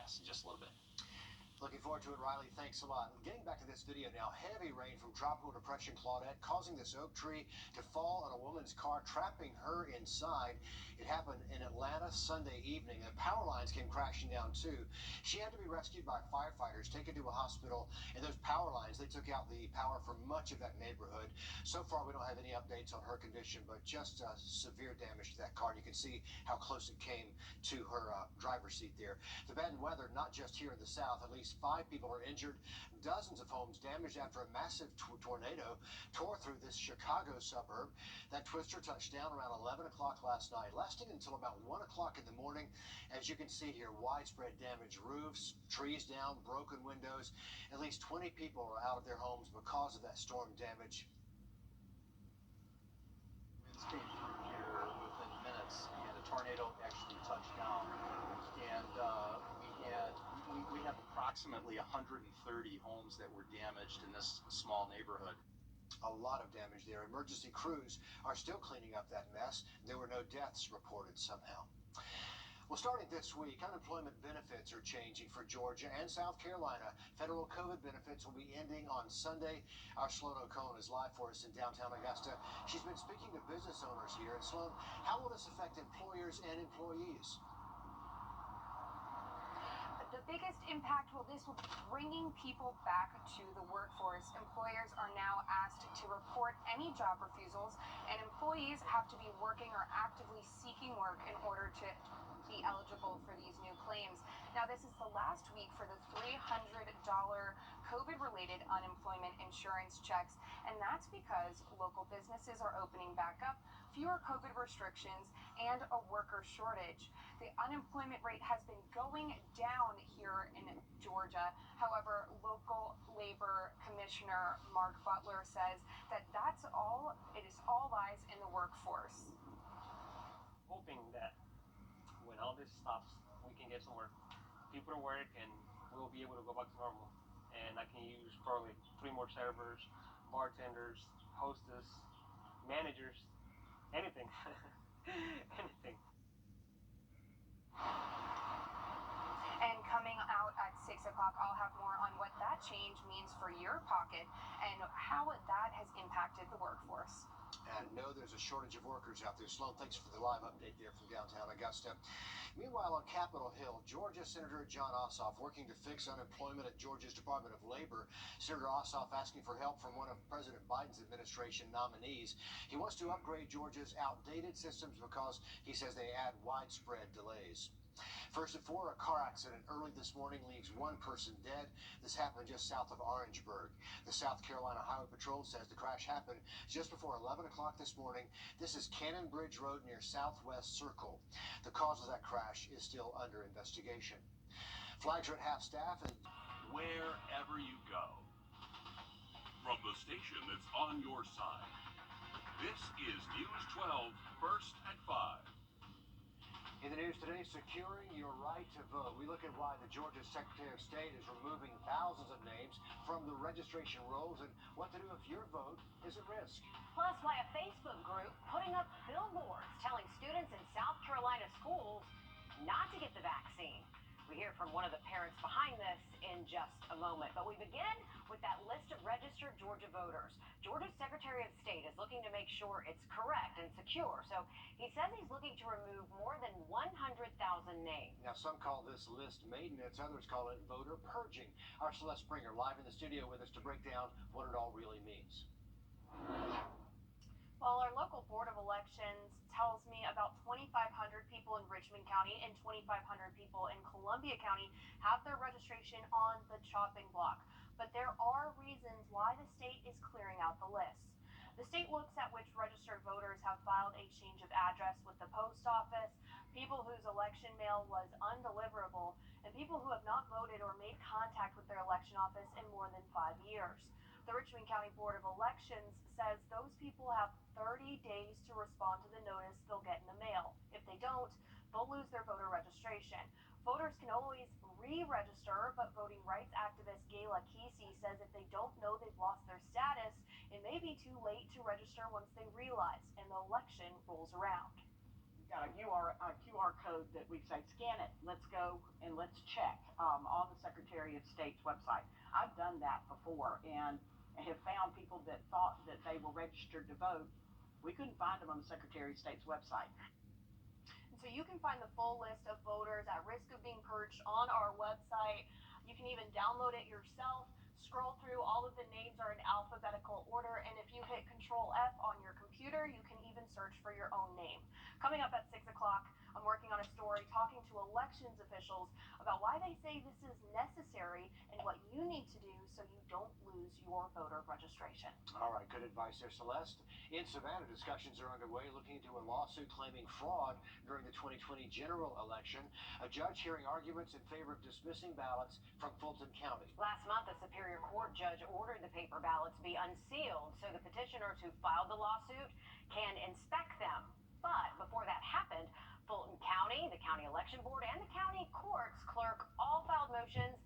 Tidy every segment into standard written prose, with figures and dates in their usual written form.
gas in just a little bit. Looking forward to it, Riley. Thanks a lot. Getting back to this video now, heavy rain from Tropical Depression Claudette causing this oak tree to fall on a woman's car, trapping her inside. It happened in Atlanta Sunday evening. The power lines came crashing down too. She had to be rescued by firefighters, taken to a hospital, and those power lines, they took out the power for much of that neighborhood. So far, we don't have any updates on her condition, but just severe damage to that car. And you can see how close it came to her driver's seat there. The bad weather, not just here in the south, at least 5 people are injured, dozens of homes damaged after a massive tornado tore through this Chicago suburb. That twister touched down around 11 o'clock last night, lasting until about 1 o'clock in the morning. As you can see here, widespread damage, roofs, trees down, broken windows. At least 20 people are out of their homes because of that storm damage. Winds came through here within minutes, and a tornado actually touched down. And we have approximately 130 homes that were damaged in this small neighborhood. A lot of damage there. Emergency crews are still cleaning up that mess. There were no deaths reported somehow. Well, starting this week, unemployment benefits are changing for Georgia and South Carolina. Federal COVID benefits will be ending on Sunday. Our Sloan O'Connell is live for us in downtown Augusta. She's been speaking to business owners here. And Sloan, how will this affect employers and employees? The biggest impact will be bringing people back to the workforce. Employers are now asked to report any job refusals, and employees have to be working or actively seeking work in order to be eligible for these new claims. Now, this is the last week for the $300 COVID-related unemployment insurance checks, and that's because local businesses are opening back up, fewer COVID restrictions, and a worker shortage. The unemployment rate has been going down here in Georgia. However, local labor commissioner Mark Butler says that it all lies in the workforce. Hoping that when all this stops, we can get some work, people to work, and we'll be able to go back to normal. And I can use probably 3 more servers, bartenders, hostess, managers, anything, anything. And coming out at 6 o'clock, I'll have more on what that change means for your pocket and how that has impacted the workforce. And no, there's a shortage of workers out there. Sloan, thanks for the live update there from downtown Augusta. Meanwhile, on Capitol Hill, Georgia Senator Jon Ossoff working to fix unemployment at Georgia's Department of Labor. Senator Ossoff asking for help from one of President Biden's administration nominees. He wants to upgrade Georgia's outdated systems because he says they add widespread delays. First at 4, a car accident early this morning leaves 1 person dead. This happened just south of Orangeburg. The South Carolina Highway Patrol says the crash happened just before 11 o'clock this morning. This is Cannon Bridge Road near Southwest Circle. The cause of that crash is still under investigation. Flags are at half-staff and wherever you go, from the station that's on your side, this is News 12, first at 5. In the news today, securing your right to vote. We look at why the Georgia Secretary of State is removing thousands of names from the registration rolls and what to do if your vote is at risk. Plus, why a Facebook group putting up billboards telling students in South Carolina schools not to get the vaccine. We hear from one of the parents behind this in just a moment. But we begin with that list of registered Georgia voters. Georgia's Secretary of State is looking to make sure it's correct and secure. So he says he's looking to remove more than 100,000 names. Now, some call this list maintenance, others call it voter purging. Our Celeste Springer live in the studio with us to break down what it all really means. Well, our local Board of Elections tells me about 2,500 people in Richmond County and 2,500 people in Columbia County have their registration on the chopping block. But there are reasons why the state is clearing out the list. The state looks at which registered voters have filed a change of address with the post office, people whose election mail was undeliverable, and people who have not voted or made contact with their election office in more than 5 years. The Richmond County Board of Elections says those people have 30 days to respond to the notice they'll get in the mail. If they don't, they'll lose their voter registration. Voters can always re-register, but voting rights activist Gayla Kesey says if they don't know they've lost their status, it may be too late to register once they realize and the election rolls around. got a QR code that we say scan it. Let's go and let's check on the Secretary of State's website. I've done that before and have found people that thought that they were registered to vote. We couldn't find them on the Secretary of State's website. So you can find the full list of voters at risk of being purged on our website. You can even download it yourself. Scroll through, all of the names are in alphabetical order, and if you hit Control F on your computer, you can even search for your own name. Coming up at 6 o'clock, I'm working on a story talking to elections officials about why they say this is necessary and what you need to do so you don't lose your voter registration. All right, good advice there, Celeste. In Savannah, discussions are underway looking into a lawsuit claiming fraud during the 2020 general election. A judge hearing arguments in favor of dismissing ballots from Fulton County. Last month, a Superior Court judge ordered the paper ballots be unsealed so the petitioners who filed the lawsuit can inspect them. But before that happened, Fulton County, the county election board, and the county court's clerk all filed motions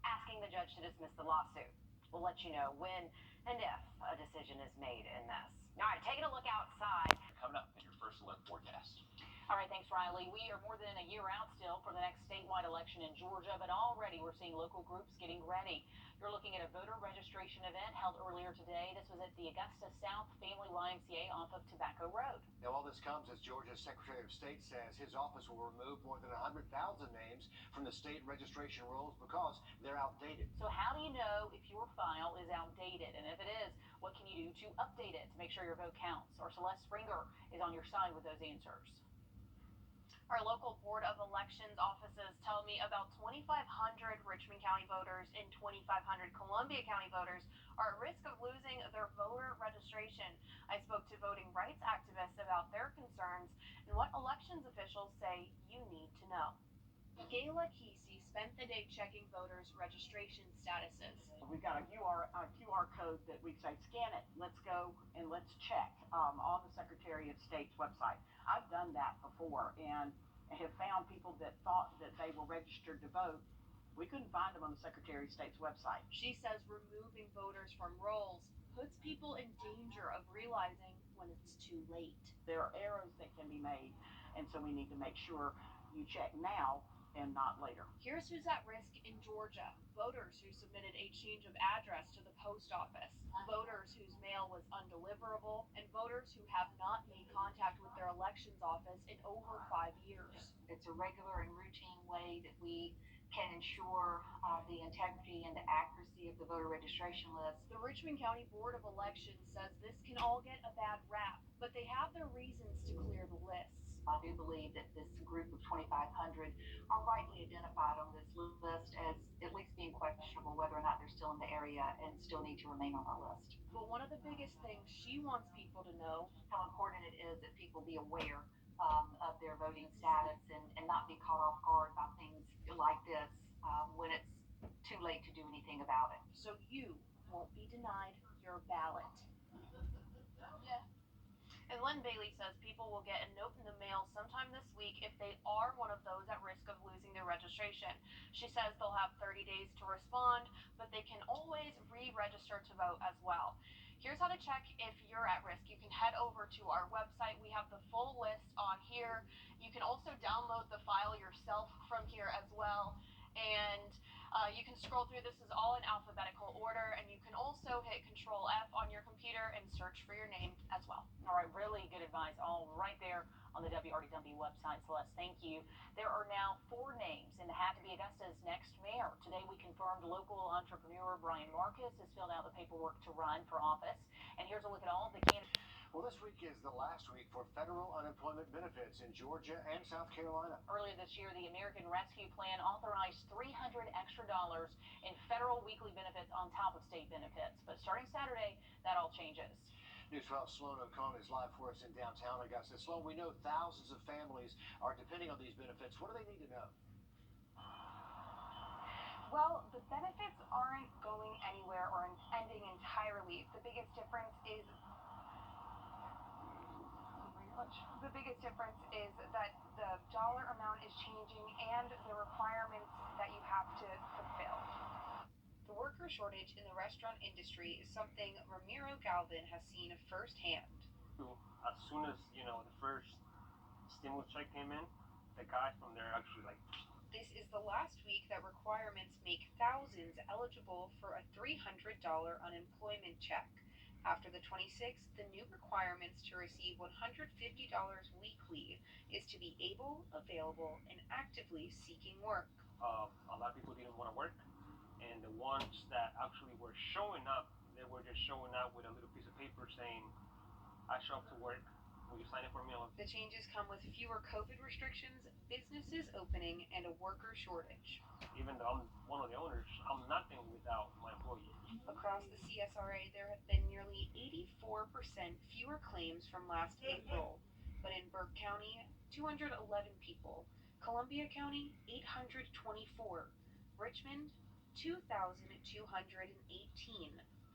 asking the judge to dismiss the lawsuit. We'll let you know when and if a decision is made in this. All right, taking a look outside. Coming up in your first alert forecast. All right, thanks, Riley. We are more than a year out still for the next statewide election in Georgia, but already we're seeing local groups getting ready. You're looking at a voter registration event held earlier today. This was at the Augusta South Family YMCA off of Tobacco Road. Now, all this comes as Georgia's Secretary of State says his office will remove more than 100,000 names from the state registration rolls because they're outdated. So how do you know if your file is outdated? And if it is, what can you do to update it to make sure your vote counts? Our Celeste Springer is on your side with those answers. Our local Board of Elections offices tell me about 2,500 Richmond County voters and 2,500 Columbia County voters are at risk of losing their voter registration. I spoke to voting rights activists about their concerns and what elections officials say you need to know. Gayla Kesey spent the day checking voters' registration statuses. We've got a QR code that we say scan it. Let's go and let's check on the Secretary of State's website. I've done that before and have found people that thought that they were registered to vote. We couldn't find them on the Secretary of State's website. She says removing voters from rolls puts people in danger of realizing when it's too late. There are errors that can be made, and so we need to make sure you check now and not later. Here's who's at risk in Georgia. Voters who submitted a change of address to the post office, voters whose mail was undeliverable, and voters who have not made contact with their elections office in over 5 years. It's a regular and routine way that we can ensure the integrity and the accuracy of the voter registration list. The Richmond County Board of Elections says this can all get a bad rap, but they have their reasons to clear the lists. I do believe that this group of 2,500 are rightly identified on this list as at least being questionable whether or not they're still in the area and still need to remain on our list. But one of the biggest things she wants people to know how important it is that people be aware of their voting status and not be caught off guard by things like this when it's too late to do anything about it. So you won't be denied your ballot. And Lynn Bailey says people will get a note in the mail sometime this week if they are one of those at risk of losing their registration. She says they'll have 30 days to respond, but they can always re-register to vote as well. Here's how to check if you're at risk. You can head over to our website. We have the full list on here. You can also download the file yourself from here as well. And you can scroll through. This is all in alphabetical order, and you can also hit Control F on your computer and search for your name as well. All right, really good advice, all right there on the WRDW website. Celeste, thank you. There are now 4 names in the hat to be Augusta's next mayor. Today we confirmed local entrepreneur Brian Marcus has filled out the paperwork to run for office. And here's a look at all of the candidates. Well, this week is the last week for federal unemployment benefits in Georgia and South Carolina. Earlier this year, the American Rescue Plan authorized $300 extra in federal weekly benefits on top of state benefits. But starting Saturday, that all changes. News 12 Sloan O'Connor is live for us in downtown Augusta. Sloan, we know thousands of families are depending on these benefits. What do they need to know? Well, the benefits aren't going anywhere or ending entirely. The biggest difference is that the dollar amount is changing and the requirements that you have to fulfill. The worker shortage in the restaurant industry is something Ramiro Galvin has seen firsthand. As soon as, the first stimulus check came in, the guys from there actually like. This is the last week that requirements make thousands eligible for a $300 unemployment check. After the 26th, the new requirements to receive $150 weekly is to be able, available, and actively seeking work. A lot of people didn't want to work, and the ones that actually were showing up, they were just showing up with a little piece of paper saying, I show up to work, will you sign it for me? The changes come with fewer COVID restrictions, businesses opening, and a worker shortage. Even though I'm one of the owners, I'm nothing without my employee. Across the CSRA, there have been nearly 84% fewer claims from last April, but in Burke County, 211 people, Columbia County, 824, Richmond, 2,218,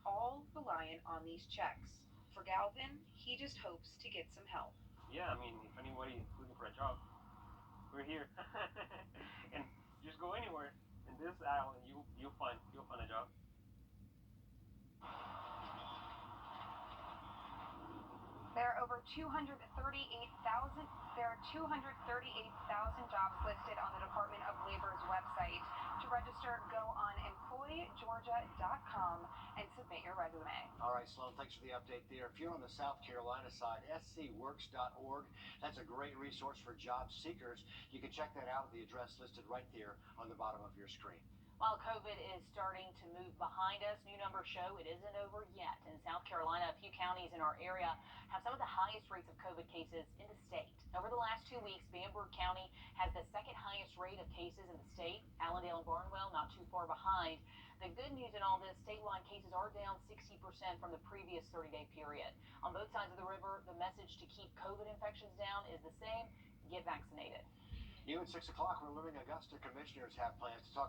all reliant on these checks. For Galvin, he just hopes to get some help. Yeah, I mean, if anybody is looking for a job, we're here. And just go anywhere in this aisle and you'll find a job. There are over 238,000 jobs listed on the Department of Labor's website. To register, go on employgeorgia.com and submit your resume. All right, Sloan, thanks for the update there. If you're on the South Carolina side, scworks.org, that's a great resource for job seekers. You can check that out at the address listed right there on the bottom of your screen. While COVID is starting to move behind us, new numbers show it isn't over yet. In South Carolina, a few counties in our area have some of the highest rates of COVID cases in the state. Over the last 2 weeks, Bamberg County has the second highest rate of cases in the state. Allendale and Barnwell not too far behind. The good news in all this, statewide cases are down 60% from the previous 30-day period. On both sides of the river, the message to keep COVID infections down is the same: get vaccinated. New at 6 o'clock, we're learning Augusta commissioners have plans to talk